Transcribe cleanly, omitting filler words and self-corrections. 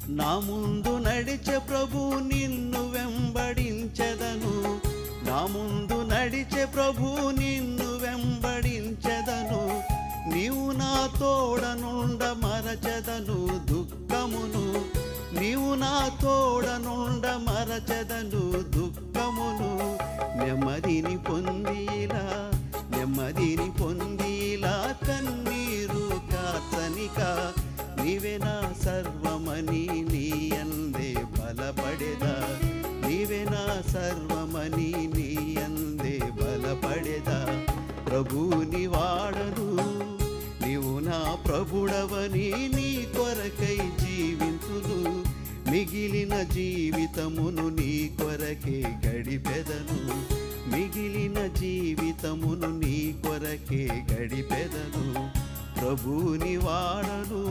నా ముందు నడిచే ప్రభు నిన్ను వెంబడించెదను, నా ముందు నడిచే ప్రభు నిన్ను వెంబడించెదను. నీవు నా తోడనుండ మరచెదను దుఃఖమును, నీవు నా తోడనుండ మరచెదను దుఃఖమును. నెమ్మదిని పొందిలా, నెమ్మదిని పొందిలా కన్నీరు కార్చనిక. నీవే నా సర్వమని నీ అందే బలపడెదా, నీవే నా సర్వమని నీ అందే బలపడెదా. ప్రభుని వాడను, నీవు నా ప్రభుడవని నీ కొరకై జీవింతును. మిగిలిన జీవితమును నీ కొరకే గడిపెదను, మిగిలిన జీవితమును నీ కొరకే గడిపెదను. ప్రభుని వాడను.